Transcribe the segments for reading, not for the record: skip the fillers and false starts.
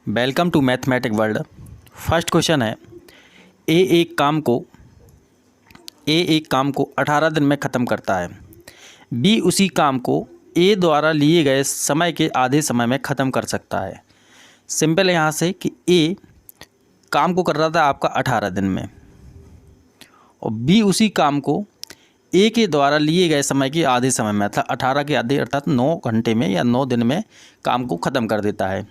Welcome to mathematic world. First question है, A एक काम को 18 दिन में ख़त्म करता है। बी उसी काम को ए द्वारा लिए गए समय के आधे समय में ख़त्म कर सकता है। सिंपल है यहाँ से कि ए काम को कर रहा था आपका 18 दिन में और बी उसी काम को ए के द्वारा लिए गए समय के आधे समय में अर्थात 18 के आधे अर्थात 9 घंटे में या 9 दिन में काम को ख़त्म कर देता है।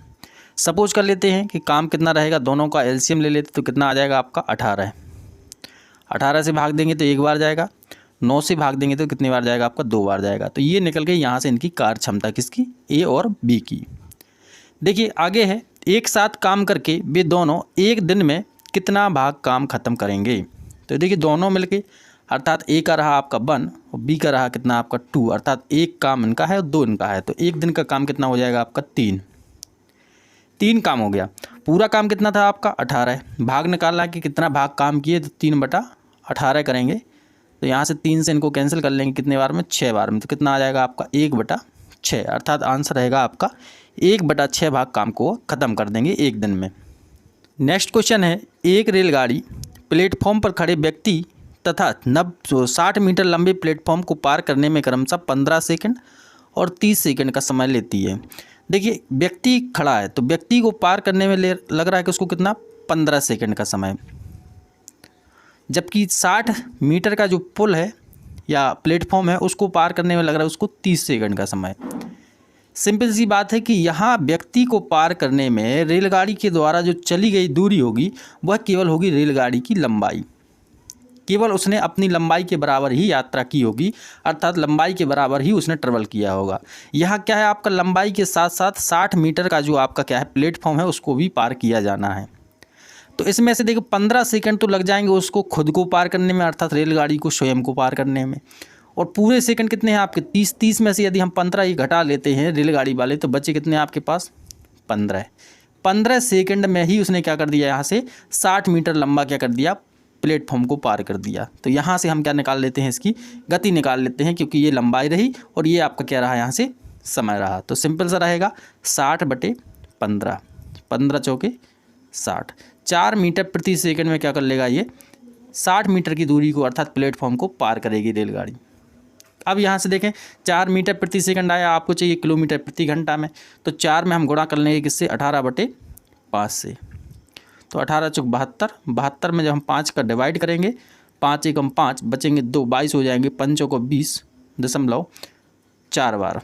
सपोज कर लेते हैं कि काम कितना रहेगा, दोनों का एलसीएम ले लेते तो कितना आ जाएगा आपका 18। 18 से भाग देंगे तो एक बार जाएगा, 9 से भाग देंगे तो कितनी बार जाएगा आपका 2 बार जाएगा। तो ये निकल के यहाँ से इनकी कार्य क्षमता किसकी, ए और बी की। देखिए आगे है, एक साथ काम करके वे दोनों एक दिन में कितना भाग काम ख़त्म करेंगे। तो देखिए दोनों मिलके अर्थात ए का रहा आपका 1 और बी का रहा कितना आपका 2, अर्थात एक काम इनका है और 2 इनका है। तो एक दिन का काम कितना हो जाएगा आपका 3 काम हो गया। पूरा काम कितना था आपका 18 है। भाग निकालना कि कितना भाग काम किए तो 3/18 करेंगे। तो यहाँ से 3 से इनको कैंसिल कर लेंगे कितने बार में, 6 बार में। तो कितना आ जाएगा आपका 1/6, अर्थात आंसर रहेगा आपका 1/6 भाग काम को ख़त्म कर देंगे एक दिन में। नेक्स्ट क्वेश्चन है, एक रेलगाड़ी प्लेटफॉर्म पर खड़े व्यक्ति तथा 60 मीटर लंबे प्लेटफॉर्म को पार करने में क्रमशः 15 सेकंड और 30 सेकंड का समय लेती है। देखिए व्यक्ति खड़ा है तो व्यक्ति को पार करने में लग रहा है कि उसको कितना 15 सेकंड का समय, जबकि 60 मीटर का जो पुल है या प्लेटफॉर्म है उसको पार करने में लग रहा है उसको 30 सेकंड का समय। सिंपल सी बात है कि यहाँ व्यक्ति को पार करने में रेलगाड़ी के द्वारा जो चली गई दूरी होगी वह केवल होगी रेलगाड़ी की लंबाई, केवल उसने अपनी लंबाई के बराबर ही यात्रा की होगी, अर्थात लंबाई के बराबर ही उसने ट्रेवल किया होगा। यहाँ क्या है आपका लंबाई के साथ साथ 60 मीटर का जो आपका क्या है प्लेटफॉर्म है उसको भी पार किया जाना है। तो इसमें से देखो 15 सेकंड तो लग जाएंगे उसको खुद को पार करने में, अर्थात रेलगाड़ी को स्वयं को पार करने में। और पूरे सेकंड कितने हैं आपके 30 में से यदि हम 15 ही घटा लेते हैं रेलगाड़ी वाले तो बचे कितने आपके पास 15 सेकंड में ही उसने क्या कर दिया, यहाँ से 60 मीटर लंबा क्या कर दिया प्लेटफॉर्म को पार कर दिया। तो यहाँ से हम क्या निकाल लेते हैं, इसकी गति निकाल लेते हैं, क्योंकि ये लंबाई रही और ये आपका क्या रहा यहाँ से समय रहा। तो सिंपल सा रहेगा 60/15, 15 चौके 60, 4 मीटर प्रति सेकंड में क्या कर लेगा ये 60 मीटर की दूरी को अर्थात प्लेटफॉर्म को पार करेगी रेलगाड़ी। अब यहाँ से देखें 4 मीटर प्रति सेकंड आया, आपको चाहिए किलोमीटर प्रति घंटा में, तो 4 में हम गुणा कर लेंगे किससे 18/5 से। तो 18 चौक 72, 72 में जब हम 5 का डिवाइड करेंगे 5 एकम 5 बचेंगे 2, 22 हो जाएंगे, 5 चौको 20.4 बार,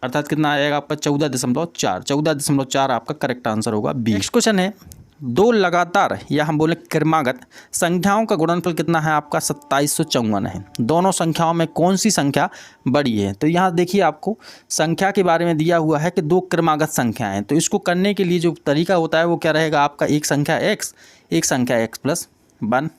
अर्थात कितना आएगा आपका 14.4, 14.4 आपका करेक्ट आंसर होगा बी। नेक्स्ट क्वेश्चन है, दो लगातार या हम बोले क्रमागत संख्याओं का गुणनफल कितना है आपका 2754 है। दोनों संख्याओं में कौन सी संख्या बड़ी है। तो यहाँ देखिए आपको संख्या के बारे में दिया हुआ है कि दो क्रमागत संख्याएं हैं, तो इसको करने के लिए जो तरीका होता है वो क्या रहेगा आपका, एक संख्या x, एक संख्या x+1।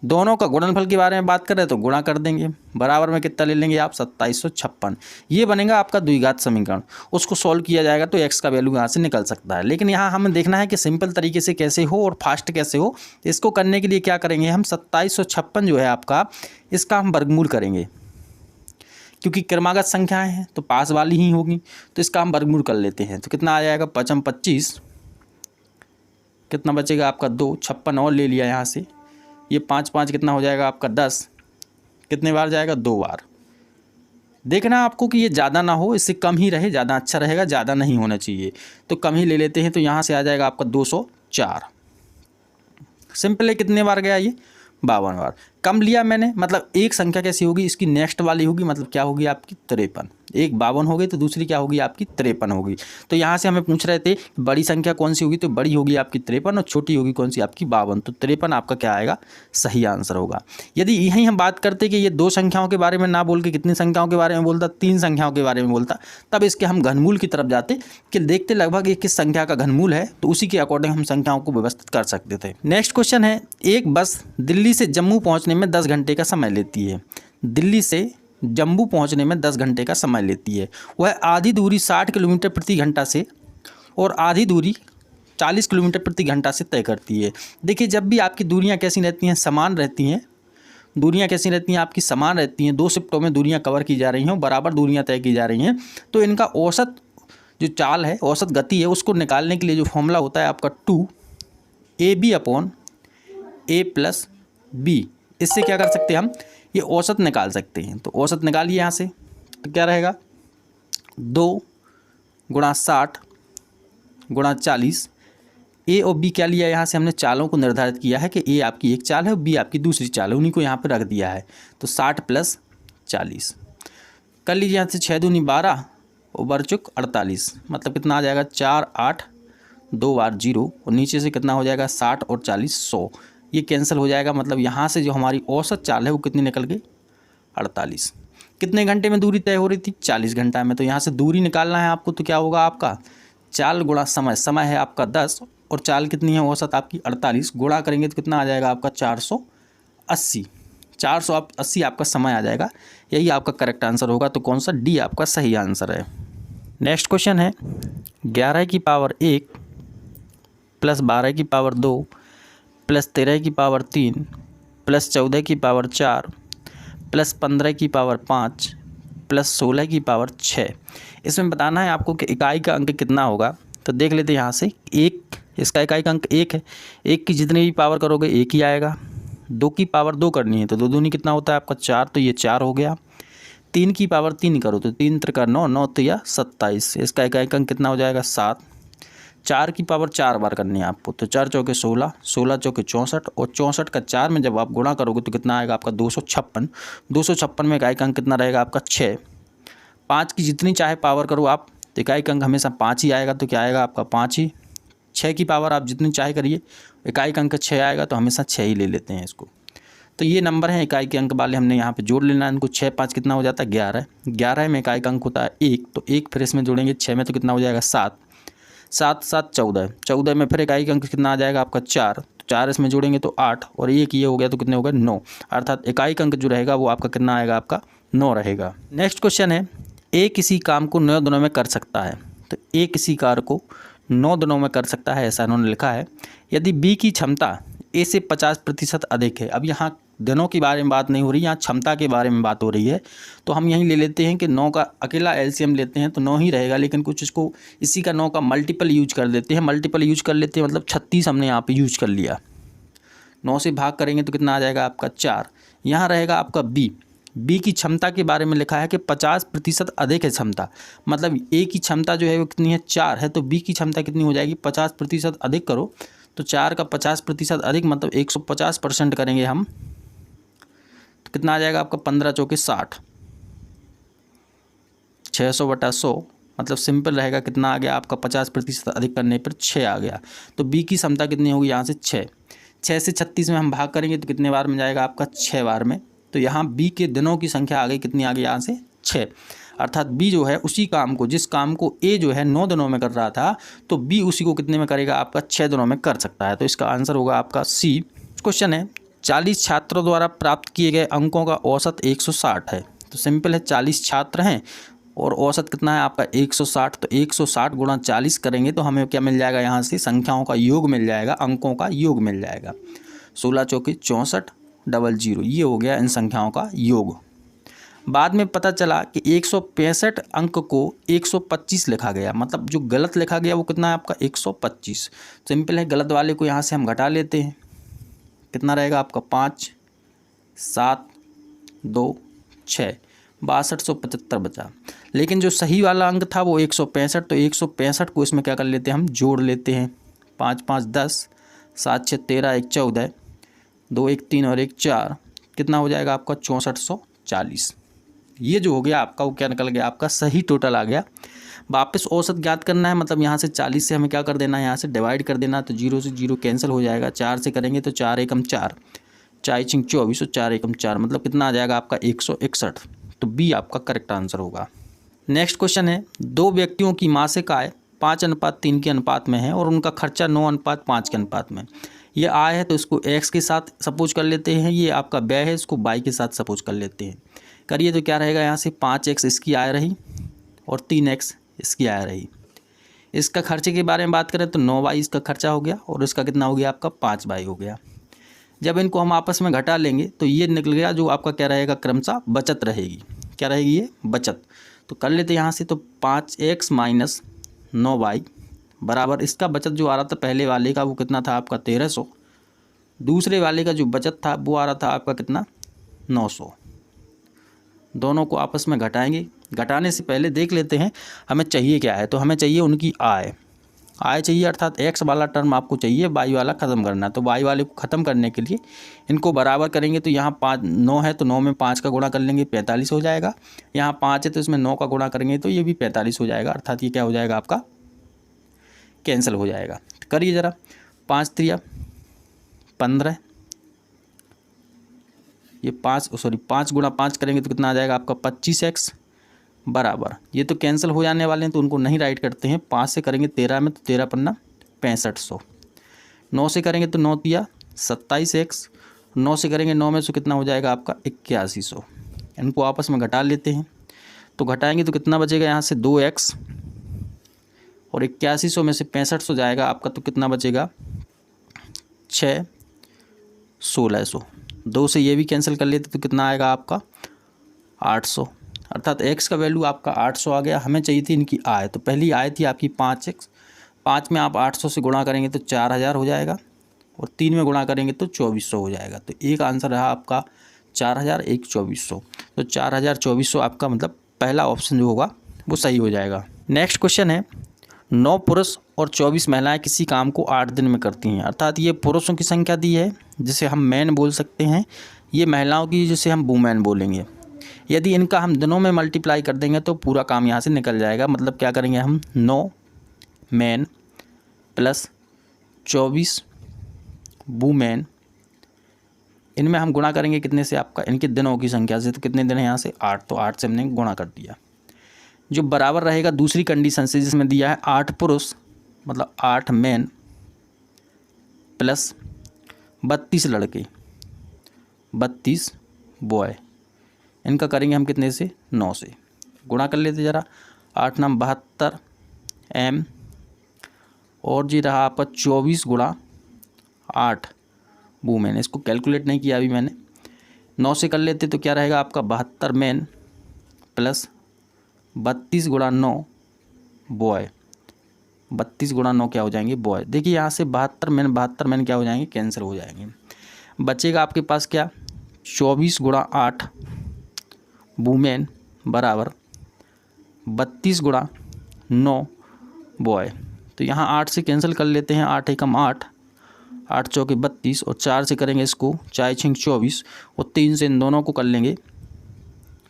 दोनों का गुणनफल के बारे में बात करें तो गुणा कर देंगे, बराबर में कितना ले लेंगे आप 2756। ये बनेगा आपका द्विघात समीकरण। उसको सॉल्व किया जाएगा तो x का वैल्यू यहाँ से निकल सकता है। लेकिन यहाँ हमें देखना है कि सिंपल तरीके से कैसे हो और फास्ट कैसे हो। इसको करने के लिए क्या करेंगे हम 2756 जो है आपका, इसका हम वर्गमूल करेंगे, क्योंकि क्रमागत संख्याएँ हैं तो पास वाली ही होगी, तो इसका हम वर्गमूल कर लेते हैं। तो कितना आ जाएगा 5×25, कितना बचेगा आपका 2, 56 और ले लिया यहाँ से, ये 5×5 कितना हो जाएगा आपका 10, कितने बार जाएगा 2 बार। देखना आपको कि ये ज़्यादा ना हो, इससे कम ही रहे, ज़्यादा अच्छा रहेगा, ज़्यादा नहीं होना चाहिए, तो कम ही ले लेते हैं। तो यहाँ से आ जाएगा आपका 204। सिंपल है, कितने बार गया ये 52 बार। कम लिया मैंने, मतलब एक संख्या कैसी होगी इसकी नेक्स्ट वाली होगी, मतलब क्या होगी आपकी 53। एक 52 हो गई तो दूसरी क्या होगी आपकी 53 होगी। तो यहाँ से हमें पूछ रहे थे बड़ी संख्या कौन सी होगी, तो बड़ी होगी आपकी 53 और छोटी होगी कौन सी आपकी 52। तो 53 आपका क्या आएगा, सही आंसर होगा। यदि यहीं हम बात करते कि ये दो संख्याओं के बारे में ना बोल के कितनी संख्याओं के बारे में बोलता, 3 संख्याओं के बारे में बोलता, तब इसके हम घनमूल की तरफ जाते कि देखते लगभग ये किस संख्या का घनमूल है, तो उसी के अकॉर्डिंग हम संख्याओं को व्यवस्थित कर सकते थे। नेक्स्ट क्वेश्चन है, एक बस दिल्ली से जम्मू पहुँचने में 10 घंटे का समय लेती है। दिल्ली से जम्मू पहुंचने में 10 घंटे का समय लेती है। वह आधी दूरी 60 किलोमीटर प्रति घंटा से और आधी दूरी 40 किलोमीटर प्रति घंटा से तय करती है। देखिए जब भी आपकी दूरियां कैसी रहती हैं, समान रहती हैं। दूरियां कैसी रहती हैं आपकी, समान रहती हैं। 2 शिफ्टों में दूरियां कवर की जा रही हैं, बराबर दूरियां तय की जा रही हैं, तो इनका औसत जो चाल है, औसत गति है, उसको निकालने के लिए जो फॉर्मूला होता है आपका 2ab/a+b, इससे क्या कर सकते हैं हम, ये औसत निकाल सकते हैं। तो औसत निकालिए यहाँ से, तो क्या रहेगा 2 × 60 × 40। ए और बी क्या लिया यहाँ से हमने, चालों को निर्धारित किया है कि ए आपकी एक चाल है और बी आपकी दूसरी चाल है, उन्हीं को यहाँ पर रख दिया है। तो 60 + 40 कर लीजिए यहाँ से, 6 दूनी 12 और बरचुक 48, मतलब कितना आ जाएगा 4 8 2 बार 0, और नीचे से कितना हो जाएगा 60 और 40 100, ये कैंसिल हो जाएगा। मतलब यहाँ से जो हमारी औसत चाल है वो कितनी निकल गई 48। कितने घंटे में दूरी तय हो रही थी, 40 घंटा में। तो यहाँ से दूरी निकालना है आपको, तो क्या होगा आपका चाल गुणा समय, समय है आपका 10 और चाल कितनी है औसत आपकी 48, गुणा करेंगे तो कितना आ जाएगा आपका 480। 480 आपका समय आ जाएगा, यही आपका करेक्ट आंसर होगा। तो कौन सा, डी आपका सही आंसर है। नेक्स्ट क्वेश्चन है 11 की पावर 1 + 12 की पावर 2 + 13 की पावर 3 + 14 की पावर 4 + 15 की पावर 5 + 16 की पावर 6। इसमें बताना है आपको कि इकाई का अंक कितना होगा। तो देख लेते हैं यहाँ से, एक इसका इकाई का अंक 1 है, 1 की जितनी भी पावर करोगे 1 ही आएगा। 2 की पावर 2 करनी है तो 2 दूनी कितना होता है आपका 4, तो ये 4 हो गया। 3 की पावर 3 करो तो 3 त्रिका 9, 9 तिया 27, इसका इकाई का अंक कितना हो जाएगा 7। 4 की पावर 4 बार करनी है आपको, तो 4 चौके 16, 16 चौके 64, और 64 का 4 में जब आप गुणा करोगे तो कितना आएगा आपका 256। 256 में इकाई का अंक कितना रहेगा आपका 6। 5 की जितनी चाहे पावर करो आप, तो इकाई का अंक हमेशा 5 ही आएगा, तो क्या आएगा आपका 5 ही। 6 की पावर आप जितनी चाहे करिए, इकाई का अंक 6 आएगा, तो हमेशा 6 ही ले लेते हैं इसको। तो ये नंबर है इकाई के अंक वाले, हमने यहाँ पे जोड़ लेना है इनको। 6 5 कितना हो जाता है 11, 11 में इकाई का अंक होता है 1, तो 1 फिर इसमें जोड़ेंगे 6 में तो कितना हो जाएगा 7, 7 7 14, 14 में फिर इकाई का अंक कितना आ जाएगा आपका 4, तो 4 इसमें जोड़ेंगे तो 8, और 1 ये हो गया तो कितने हो गए 9, अर्थात इकाई का अंक जो रहेगा वो आपका कितना आएगा आपका 9 रहेगा। नेक्स्ट क्वेश्चन है, ए किसी काम को 9 दिनों में कर सकता है। तो ए किसी कार्य को 9 दिनों में कर सकता है, ऐसा उन्होंने लिखा है। यदि बी की क्षमता ए से 50% अधिक है। अब यहाँ दिनों के बारे में बात नहीं हो रही, यहाँ क्षमता के बारे में बात हो रही है। तो हम यहीं ले लेते हैं कि 9 का अकेला एलसीएम लेते हैं तो 9 ही रहेगा, लेकिन कुछ इसको इसी का 9 का मल्टीपल यूज कर देते हैं। मल्टीपल यूज कर लेते हैं मतलब 36 हमने यहाँ पे यूज कर लिया। 9 से भाग करेंगे तो कितना आ जाएगा आपका 4। यहाँ रहेगा आपका बी की क्षमता के बारे में लिखा है कि 50% अधिक है क्षमता, मतलब ए की क्षमता जो है वो कितनी है 4 है, तो बी की क्षमता कितनी हो जाएगी 50% अधिक करो, तो 4 का 50% अधिक मतलब 150% करेंगे हम, तो कितना आ जाएगा आपका 15 चौके 60, 600/100, मतलब सिंपल रहेगा। कितना आ गया आपका 50% अधिक करने पर 6 आ गया। तो बी की क्षमता कितनी होगी यहाँ से 6 से 36 में हम भाग करेंगे तो कितने बार में जाएगा आपका 6 बार में। तो यहाँ बी के दिनों की संख्या आ गई, कितनी आ गई यहाँ से 6, अर्थात बी जो है उसी काम को, जिस काम को ए जो है 9 दिनों में कर रहा था, तो बी उसी को कितने में करेगा आपका 6 दिनों में कर सकता है। तो इसका आंसर होगा आपका सी। क्वेश्चन है, 40 छात्रों द्वारा प्राप्त किए गए अंकों का औसत 160 है। तो सिंपल है, 40 छात्र हैं और औसत कितना है आपका 160, तो 160 गुणा 40 करेंगे तो हमें क्या मिल जाएगा, यहाँ से संख्याओं का योग मिल जाएगा, अंकों का योग मिल जाएगा। 16 चौके 64 00, ये हो गया इन संख्याओं का योग। बाद में पता चला कि 165 अंक को 125 लिखा गया, मतलब जो गलत लिखा गया वो कितना है आपका 125। सिंपल है, गलत वाले को यहाँ से हम घटा लेते हैं, कितना रहेगा आपका 5 7 2 6, 6275 बचा। लेकिन जो सही वाला अंक था वो 165, तो 165 को इसमें क्या कर लेते हैं हम जोड़ लेते हैं। 5 5 10, 7 6 13, 1 14, 2 1 3 और 1 4, कितना हो जाएगा आपका 6440। ये जो हो गया आपका वो क्या निकल गया आपका सही टोटल आ गया। वापस औसत ज्ञात करना है, मतलब यहाँ से 40 से हमें क्या कर देना है, यहाँ से डिवाइड कर देना, तो 0 से 0 कैंसिल हो जाएगा। 4 से करेंगे तो 4 एकम 4, 4 छिंग 24 और 4 एकम 4, मतलब कितना आ जाएगा आपका 161। तो बी आपका करेक्ट आंसर होगा। नेक्स्ट क्वेश्चन है, 2 व्यक्तियों की मासिक आय 5:3 के अनुपात में है और उनका खर्चा 9:5 के अनुपात में। ये आय है तो इसको x के साथ सपोज कर लेते हैं, ये आपका व्यय है इसको y के साथ सपोज कर लेते हैं। करिए तो क्या रहेगा, यहाँ से 5x इसकी आय रही और 3x इसकी आय रही। इसका खर्चे के बारे में बात करें तो 9y इसका खर्चा हो गया और इसका कितना हो गया आपका 5y हो गया। जब इनको हम आपस में घटा लेंगे तो ये निकल गया जो आपका क्या रहेगा क्रमशः बचत रहेगी। क्या रहेगी ये बचत। तो कर लेते यहाँ से, तो 5x माइनस 9/, बराबर इसका बचत जो आ रहा था पहले वाले का वो कितना था आपका 1300, दूसरे वाले का जो बचत था वो आ रहा था आपका कितना 900। दोनों को आपस में घटाएंगे। घटाने से पहले देख लेते हैं हमें चाहिए क्या है। तो हमें चाहिए उनकी आय चाहिए, अर्थात x वाला टर्म आपको चाहिए, y वाला ख़त्म करना है। तो y वाले को ख़त्म करने के लिए इनको बराबर करेंगे। तो यहाँ 9 है तो 9 में 5 का गुणा कर लेंगे, 45 हो जाएगा। यहाँ 5 है तो इसमें 9 का गुणा करेंगे तो ये भी 45 हो जाएगा, अर्थात ये क्या हो जाएगा आपका कैंसिल हो जाएगा। करिए ज़रा, 5 3 15, ये 5 गुणा 5 करेंगे तो कितना आ जाएगा आपका 25x, बराबर ये तो कैंसिल हो जाने वाले हैं तो उनको नहीं राइट करते हैं। 5 से करेंगे 13 में तो 13 पन्ना 6500, 9 से करेंगे तो 9 तिया 27x, 9 से करेंगे 9 में से कितना हो जाएगा आपका 8100। इनको आपस में घटा लेते हैं। तो घटाएंगे तो कितना बचेगा यहाँ से 2x, और 8100 में से 6500 जाएगा आपका तो कितना बचेगा 1600। 2 से ये भी कैंसिल कर लेते तो कितना आएगा आपका 800, अर्थात x का वैल्यू आपका 800 आ गया। हमें चाहिए थी इनकी आय। तो पहली आय थी आपकी 5x, 5 में आप 800 से गुणा करेंगे तो 4000 हो जाएगा, और 3 में गुणा करेंगे तो 2400 हो जाएगा। तो एक आंसर रहा आपका 4000, एक 2400। तो 4000 2400 आपका मतलब पहला ऑप्शन जो होगा वो सही हो जाएगा। नेक्स्ट क्वेश्चन है, 9 पुरुष और 24 महिलाएं किसी काम को 8 दिन में करती हैं, अर्थात ये पुरुषों की संख्या दी है जिसे हम मैन बोल सकते हैं, ये महिलाओं की जिसे हम वुमेन बोलेंगे। यदि इनका हम दिनों में मल्टीप्लाई कर देंगे तो पूरा काम यहाँ से निकल जाएगा। मतलब क्या करेंगे हम 9 मैन प्लस 24 वुमेन, इनमें हम गुणा करेंगे कितने से आपका इनके दिनों की संख्या से। तो कितने दिन है यहाँ से 8, तो 8 से हमने गुणा कर दिया। जो बराबर रहेगा दूसरी कंडीशन से जिसमें दिया है 8 पुरुष मतलब 8 मैन प्लस 32 लड़के 32 बॉय, इनका करेंगे हम कितने से 9 से गुणा कर लेते ज़रा। 8 9 72 m, और जी रहा आपका 24 गुणा 8 वुमेन, इसको कैलकुलेट नहीं किया अभी मैंने। 9 से कर लेते तो क्या रहेगा आपका 72 मैन प्लस 32 गुणा 9 बॉय, 32 गुणा 9 क्या हो जाएंगे बॉय। देखिए यहाँ से 72 मैन क्या हो जाएंगे कैंसिल हो जाएंगे। बचेगा आपके पास क्या 24 गुणा 8 वुमेन बराबर 32 गुणा 9 बॉय। तो यहाँ 8 से कैंसिल कर लेते हैं, 8 एकम 8, 8 चौके 32, और 4 से करेंगे इसको 4 छिंग 24, और 3 से इन दोनों को कर लेंगे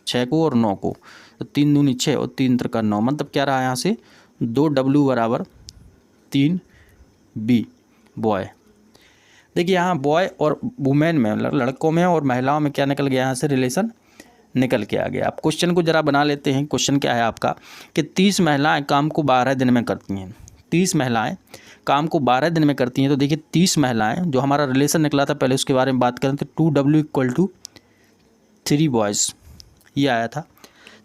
6 को और 9 को, तो 3 दूनी 6 और 3 त्रिका 9। मतलब क्या रहा यहाँ से 2W बराबर 3B बॉय। देखिए यहाँ बॉय और वुमेन में लड़कों में और महिलाओं में क्या निकल गया यहाँ से रिलेशन निकल के आ गया। अब क्वेश्चन को ज़रा बना लेते हैं। क्वेश्चन क्या है आपका कि 30 महिलाएं काम को 12 दिन में करती हैं। 30 महिलाएं काम को 12 दिन में करती हैं। तो देखिए 30 महिलाएं जो हमारा रिलेशन निकला था पहले उसके बारे में बात करें तो 2W = 3 बॉयज़, ये आया था।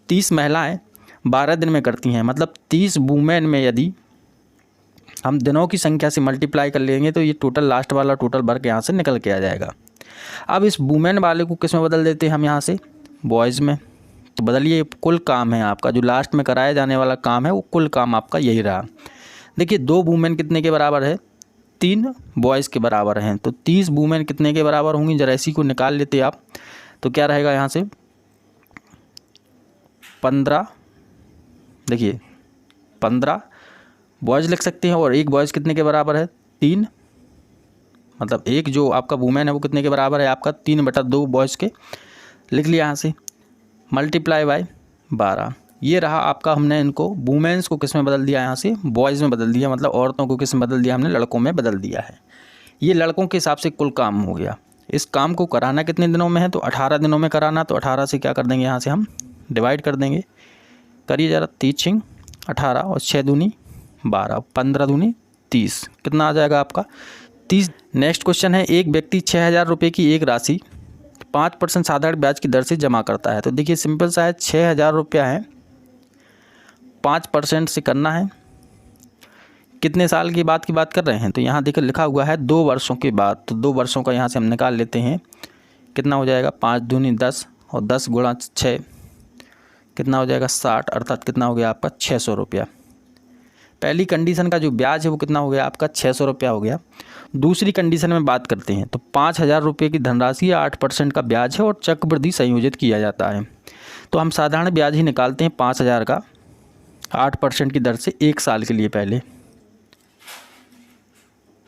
30 महिलाएं 12 दिन में करती हैं, मतलब 30 वुमेन में यदि हम दिनों की संख्या से मल्टीप्लाई कर लेंगे तो ये टोटल लास्ट वाला टोटल वर्क यहाँ से निकल के आ जाएगा। अब इस वुमेन वाले को किस में बदल देते हैं हम यहाँ से बॉयज़ में। तो बदलिए, कुल काम है आपका जो लास्ट में कराया जाने वाला काम है वो कुल काम आपका यही रहा। देखिए 2 वुमेन कितने के बराबर है 3 बॉयज़ के बराबर हैं। तो 30 वुमेन कितने के बराबर होंगी, जरा इसी को निकाल लेते आप। तो क्या रहेगा यहाँ से 15, देखिए 15 बॉयज़ लिख सकते हैं, और एक बॉयज़ कितने के बराबर है 3, मतलब एक जो आपका वुमेन है वो कितने के बराबर है आपका 3/2 बॉयज़ के, लिख लिया यहाँ से मल्टीप्लाई बाय 12। ये रहा आपका, हमने इनको वुमेन्स को किस में बदल दिया यहाँ से बॉयज़ में बदल दिया, मतलब औरतों को किस में बदल दिया हमने लड़कों में बदल दिया है। ये लड़कों के हिसाब से कुल काम हो गया। इस काम को कराना कितने दिनों में है तो 18 दिनों में कराना। तो 18 से क्या कर देंगे यहाँ से हम डिवाइड कर देंगे। करिए ज़रा 3 18 और 6 दूनी 12, 15 दूनी 30, कितना आ जाएगा आपका 30। नेक्स्ट क्वेश्चन है, एक व्यक्ति 6000 रुपये की एक राशि 5% साधारण ब्याज की दर से जमा करता है। तो देखिए सिंपल सा है, 6000 रुपया है, 5% से करना है। कितने साल की बात कर रहे हैं तो यहाँ देखिए लिखा हुआ है 2 वर्षों के बाद। तो 2 वर्षों का यहाँ से हम निकाल लेते हैं, कितना हो जाएगा 5 दूनी 10 और 10 गुणा 6 कितना हो जाएगा 60, अर्थात कितना हो गया आपका 600 रुपया। पहली कंडीशन का जो ब्याज है वो कितना हो गया आपका 600 रुपया हो गया। दूसरी कंडीशन में बात करते हैं तो 5,000 रुपये की धनराशि या 8% का ब्याज है और चक्रवृद्धि संयोजित किया जाता है। तो हम साधारण ब्याज ही निकालते हैं 5,000 का 8% की दर से 1 साल के लिए। पहले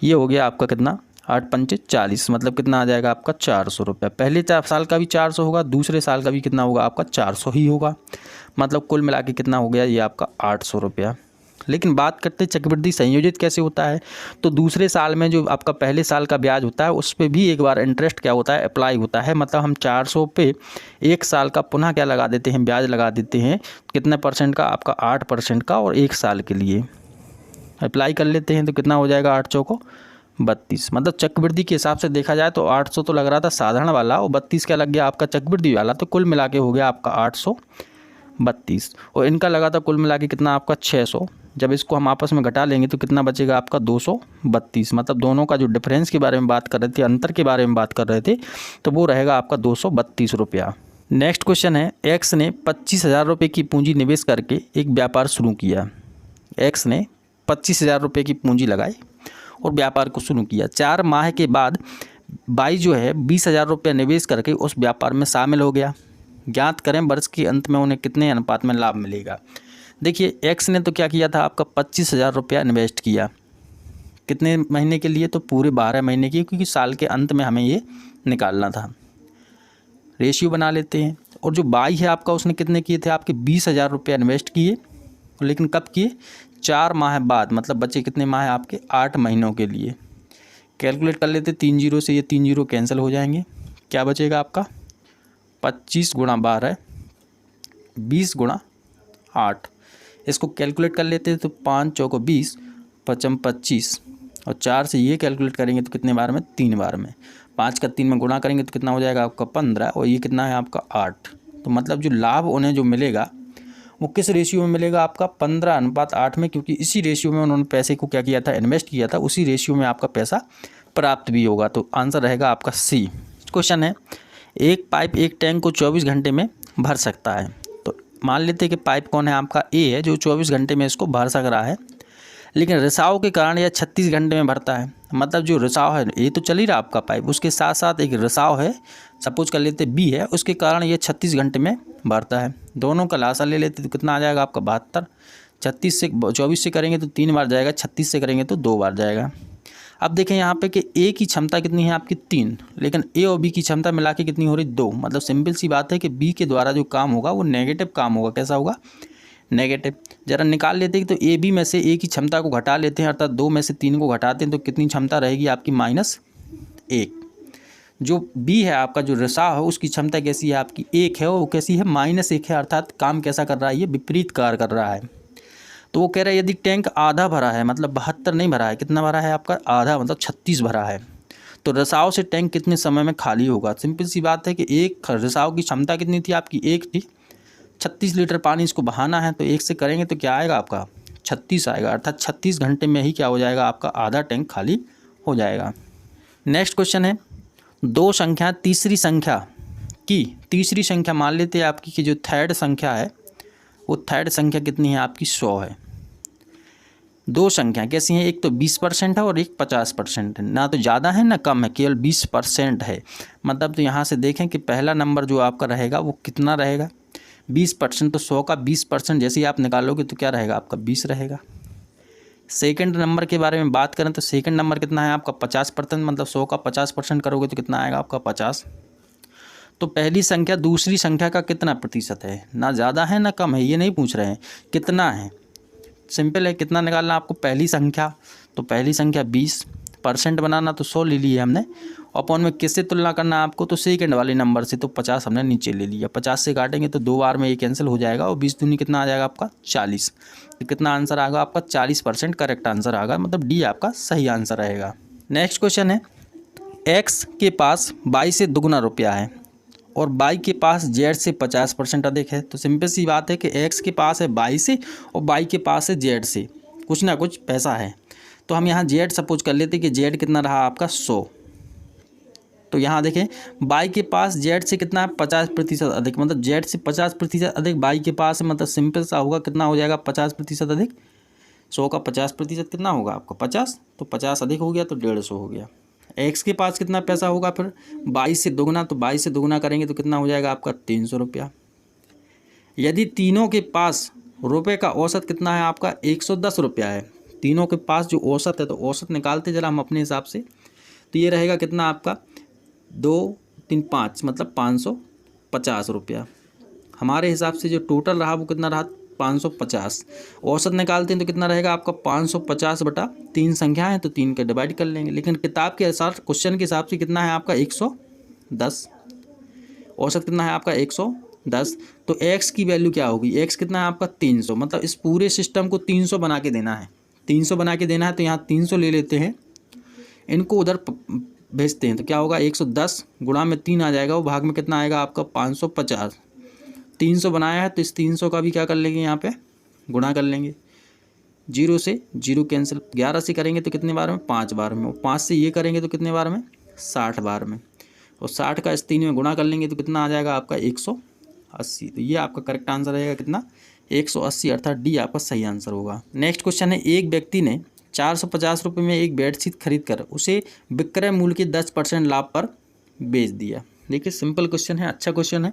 ये हो गया आपका कितना 8 पंचे 40, मतलब कितना आ जाएगा आपका 400 रुपया। पहले साल का भी 400 होगा, दूसरे साल का भी कितना होगा आपका 400 ही होगा, मतलब कुल मिला के कितना हो गया ये आपका 800 रुपया। लेकिन बात करते हैं चक्रवृद्धि संयोजित कैसे होता है, तो दूसरे साल में जो आपका पहले साल का ब्याज होता है उस पर भी एक बार इंटरेस्ट क्या होता है अप्लाई होता है, मतलब हम 400 पे 1 साल का पुनः क्या लगा देते हैं ब्याज लगा देते हैं, कितने परसेंट का आपका 8% का, और 1 साल के लिए अप्लाई कर लेते हैं तो कितना हो जाएगा 8 चौको 32। मतलब चक्रवृद्धि के हिसाब से देखा जाए तो 800 तो लग रहा था साधारण वाला और 32 क्या लग गया आपका चक्रवृद्धि वाला, तो कुल मिला के हो गया आपका 832 और इनका लगा था कुल मिला के कितना आपका 600। जब इसको हम आपस में घटा लेंगे तो कितना बचेगा आपका 232। मतलब दोनों का जो डिफरेंस के बारे में बात कर रहे थे, अंतर के बारे में बात कर रहे थे, तो वो रहेगा आपका 232 रुपया। नेक्स्ट क्वेश्चन है, एक्स ने 25,000 रुपये की पूंजी निवेश करके एक व्यापार शुरू किया। एक्स ने 25,000 रुपये की पूंजी लगाई और व्यापार को शुरू किया। 4 माह के बाद वाई जो है 20,000 रुपये निवेश करके उस व्यापार में शामिल हो गया। ज्ञात करें वर्ष के अंत में उन्हें कितने अनुपात में लाभ मिलेगा। देखिए एक्स ने तो क्या किया था आपका 25,000 रुपया इन्वेस्ट किया, कितने महीने के लिए, तो पूरे 12 महीने की, क्योंकि साल के अंत में हमें ये निकालना था। रेशियो बना लेते हैं। और जो वाई है आपका उसने कितने किए थे आपके 20,000 रुपया इन्वेस्ट किए, लेकिन कब किए 4 माह बाद, मतलब बचे कितने माह है आपके 8 महीनों के लिए। कैलकुलेट कर लेते 3 जीरो से, ये 3 जीरो कैंसिल हो जाएंगे, क्या बचेगा आपका 25 गुणा 12 20 गुणा 8। इसको कैलकुलेट कर लेते हैं तो 5 चौको 20 पचम 25 और 4 से ये कैलकुलेट करेंगे तो कितने बार में 3 बार में, 5 का 3 में गुणा करेंगे तो कितना हो जाएगा आपका 15 और ये कितना है आपका 8। तो मतलब जो लाभ उन्हें जो मिलेगा वो किस रेशियो में मिलेगा आपका 15:8 में, क्योंकि इसी रेशियो में उन्होंने पैसे को क्या किया था इन्वेस्ट किया था, उसी रेशियो में आपका पैसा प्राप्त भी होगा। तो आंसर रहेगा आपका सी। क्वेश्चन है, एक पाइप एक टैंक को 24 घंटे में भर सकता है। तो मान लेते हैं कि पाइप कौन है आपका ए है जो 24 घंटे में इसको भर सक रहा है, लेकिन रिसाव के कारण यह 36 घंटे में भरता है। मतलब जो रिसाव है ये तो चल ही रहा आपका पाइप, उसके साथ साथ एक रिसाव है, सपोज कर लेते बी है, उसके कारण ये 36 घंटे में भरता है। दोनों का लासा ले लेते तो कितना आ जाएगा आपका 72। 36 से 24 से करेंगे तो 3 बार जाएगा, 36 से करेंगे तो 2 बार जाएगा। अब देखें यहाँ पे कि ए की क्षमता कितनी है आपकी 3, लेकिन ए और बी की क्षमता मिला के कितनी हो रही 2। मतलब सिंपल सी बात है कि बी के द्वारा जो काम होगा वो नेगेटिव काम होगा। कैसा होगा नेगेटिव। जरा निकाल लेते हैं तो ए बी में से ए की क्षमता को घटा लेते हैं, अर्थात 2 में से 3 को घटाते हैं तो कितनी क्षमता रहेगी आपकी -1। जो बी है आपका जो रिसाव है उसकी क्षमता कैसी है आपकी 1 है, वो कैसी है -1 है, अर्थात काम कैसा कर रहा है ये विपरीत कार्य कर रहा है। तो वो कह रहा है यदि टैंक आधा भरा है, मतलब 72 नहीं भरा है, कितना भरा है आपका आधा, मतलब 36 भरा है, तो रिसाव से टैंक कितने समय में खाली होगा। सिंपल सी बात है कि एक रिसाव की क्षमता कितनी थी आपकी 1 थी, 36 लीटर पानी इसको बहाना है, तो 1 से करेंगे तो क्या आएगा आपका 36 आएगा, अर्थात 36 घंटे में ही क्या हो जाएगा आपका आधा टैंक खाली हो जाएगा। नेक्स्ट क्वेश्चन है, दो संख्या तीसरी संख्या मान लेते हैं आपकी कि जो थर्ड संख्या है वो थर्ड संख्या कितनी है आपकी 100 है। दो संख्या कैसी हैं, एक तो 20% है और एक 50% है, ना तो ज़्यादा है ना कम है, केवल 20% है। मतलब तो यहाँ से देखें कि पहला नंबर जो आपका रहेगा वो कितना रहेगा 20%, तो 100 का 20% जैसे ही आप निकालोगे तो क्या रहेगा आपका 20 रहेगा। सेकंड नंबर के बारे में बात करें तो सेकंड नंबर कितना है आपका 50%, मतलब 100 का 50% करोगे तो कितना आएगा आपका 50। तो पहली संख्या दूसरी संख्या का कितना प्रतिशत है, ना ज़्यादा है ना कम है, ये नहीं पूछ रहे हैं कितना है, सिंपल है कितना निकालना आपको पहली संख्या, तो पहली संख्या 20% बनाना तो 100 ले लिया हमने, अपॉन में किससे तुलना करना आपको, तो सेकंड वाले नंबर से, तो 50 हमने नीचे ले लिया। 50 से काटेंगे तो 2 बार में ये कैंसिल हो जाएगा और 20 दूनी कितना आ जाएगा आपका 40। तो कितना आंसर आएगा आपका 40% करेक्ट आंसर आएगा, मतलब डी आपका सही आंसर रहेगा। नेक्स्ट क्वेश्चन है, एक्स के पास वाई से दुगुना रुपया है और वाई के पास जेड से 50% अधिक है। तो सिंपल सी बात है कि एक्स के पास है वाई से और वाई के पास है जेड से कुछ ना कुछ पैसा है। तो हम यहाँ जेड सपोज कर लेते कि जेड कितना रहा आपका 100। तो यहाँ देखें वाई के पास जेड से कितना है 50% अधिक, मतलब जेड से 50% अधिक वाई के पास है, मतलब सिंपल सा होगा कितना हो जाएगा 50% अधिक 100 का 50% कितना होगा आपका 50, तो 50 अधिक हो गया तो 150 हो गया। एक्स के पास कितना पैसा होगा फिर 22 से दोगुना, तो 22 से दोगुना करेंगे तो कितना हो जाएगा आपका 300 रुपया। यदि तीनों के पास रुपये का औसत कितना है आपका 110 रुपया है, तीनों के पास जो औसत है, तो औसत निकालते जरा हम अपने हिसाब से, तो ये रहेगा कितना आपका 2 3 5 मतलब 550 रुपया। हमारे हिसाब से जो टोटल रहा वो कितना रहा 550। औसत निकालते हैं तो कितना रहेगा आपका 550 बटा 3 संख्या है तो 3 का डिवाइड कर लेंगे, लेकिन किताब के अनुसार क्वेश्चन के हिसाब से कितना है आपका 110। औसत कितना है आपका 110, तो x की वैल्यू क्या होगी, x कितना है आपका 300, मतलब इस पूरे सिस्टम को 300 बना के देना है, 300 बना के देना है, तो यहाँ 300 ले लेते हैं, इनको उधर भेजते हैं, तो क्या होगा 110 गुणा में 3 आ जाएगा, वो भाग में कितना आएगा आपका 550। 300 बनाया है तो इस 300 का भी क्या कर लेंगे यहाँ पे गुणा कर लेंगे, 0 से 0 कैंसिल, 11 से करेंगे तो कितने बार में 5 बार में, और 5 से ये करेंगे तो कितने बार में 60 बार में, और 60 का इस 3 में गुणा कर लेंगे तो कितना आ जाएगा आपका 180। तो ये आपका करेक्ट आंसर रहेगा कितना 180, अर्थात डी आपका सही आंसर होगा। नेक्स्ट क्वेश्चन है, एक व्यक्ति ने 450 रुपये में एक बेडशीट खरीद कर उसे विक्रय मूल्य के 10% लाभ पर बेच दिया। देखिए सिंपल क्वेश्चन है, अच्छा क्वेश्चन है।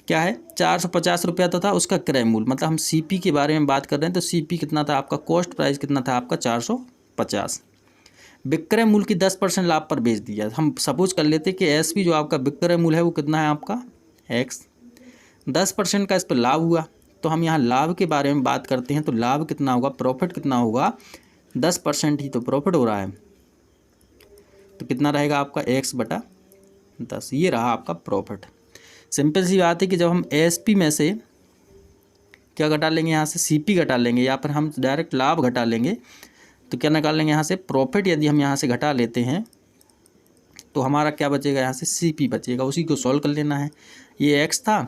क्या है 450 रुपया तो था उसका क्रय मूल्य, मतलब हम सीपी के बारे में बात कर रहे हैं, तो सीपी कितना था आपका, कॉस्ट प्राइस कितना था आपका 450, विक्रय मूल्य की 10% लाभ पर बेच दिया। हम सपोज कर लेते कि एसपी जो आपका विक्रय मूल्य है वो कितना है आपका एक्स, 10% का इस पर लाभ हुआ, तो हम यहाँ लाभ के बारे में बात करते हैं, तो लाभ कितना होगा, प्रॉफिट कितना होगा, 10% ही तो प्रॉफिट हो रहा है, तो कितना रहेगा आपका x बटा 10, ये रहा आपका प्रॉफिट। सिंपल सी बात है कि जब हम एसपी में से क्या घटा लेंगे, यहाँ से सीपी घटा लेंगे, या फिर हम डायरेक्ट लाभ घटा लेंगे, तो क्या निकाल लेंगे यहाँ से प्रॉफिट, यदि हम यहाँ से घटा लेते हैं तो हमारा क्या बचेगा, यहाँ से सीपी बचेगा, उसी को सॉल्व कर लेना है। ये एक्स था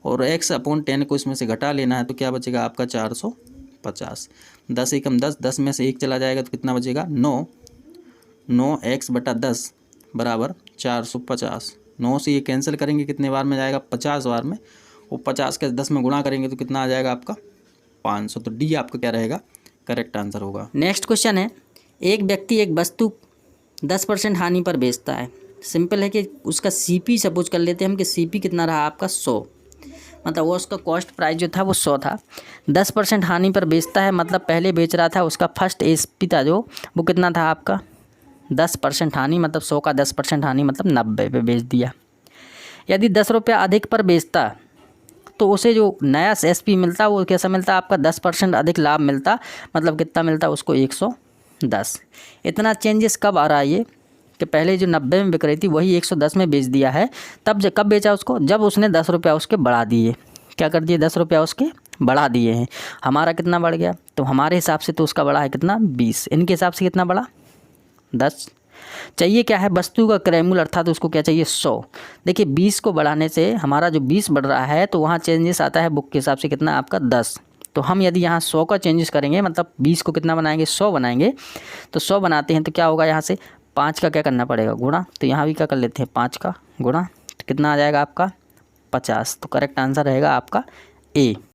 और x/10 को इसमें से घटा लेना है, तो क्या बचेगा आपका 450, 10 एकम 10, 10 में से 1 चला जाएगा तो कितना बचेगा 9, 9x बटा 10 बराबर 450। 9 से ये कैंसिल करेंगे कितने बार में जाएगा 50 बार में, और 50 के 10 में गुणा करेंगे तो कितना आ जाएगा आपका 500। तो डी आपका क्या रहेगा करेक्ट आंसर होगा। नेक्स्ट क्वेश्चन है, एक व्यक्ति एक वस्तु 10% हानि पर बेचता है। सिंपल है कि उसका सीपी सपोज कर लेते हैं हम कि सीपी कितना रहा आपका 100, मतलब वो उसका कॉस्ट प्राइस जो था वो 100 था, 10% हानि पर बेचता है, मतलब पहले बेच रहा था उसका फर्स्ट एसपी था जो वो कितना था आपका 10% हानि, मतलब 100 का 10% हानि मतलब 90 पे बेच दिया। यदि 10 रुपया अधिक पर बेचता तो उसे जो नया एसपी मिलता वो कैसा मिलता आपका 10% अधिक लाभ मिलता, मतलब कितना मिलता उसको 110। इतना चेंजेस कब आ रहा है ये कि पहले जो 90 में बिक रही थी वही 110 में बेच दिया है, तब कब बेचा उसको, जब उसने 10 रुपया उसके बढ़ा दिए, क्या कर दिए 10 रुपया उसके बढ़ा दिए हैं। हमारा कितना बढ़ गया, तो हमारे हिसाब से तो उसका बढ़ा है कितना 20, इनके हिसाब से कितना बढ़ा 10। चाहिए क्या है वस्तु का क्रय मूल्य, अर्थात उसको क्या चाहिए 100। देखिए 20 को बढ़ाने से हमारा जो 20 बढ़ रहा है तो वहाँ चेंजेस आता है बुक के हिसाब से कितना आपका 10। तो हम यदि यहाँ 100 का चेंजेस करेंगे, मतलब 20 को कितना बनाएंगे 100 बनाएंगे, तो 100 बनाते हैं तो क्या होगा यहाँ से 5 का क्या करना पड़ेगा गुणा, तो यहाँ भी क्या कर लेते हैं 5 का गुणा, तो कितना आ जाएगा आपका 50। तो करेक्ट आंसर रहेगा आपका ए।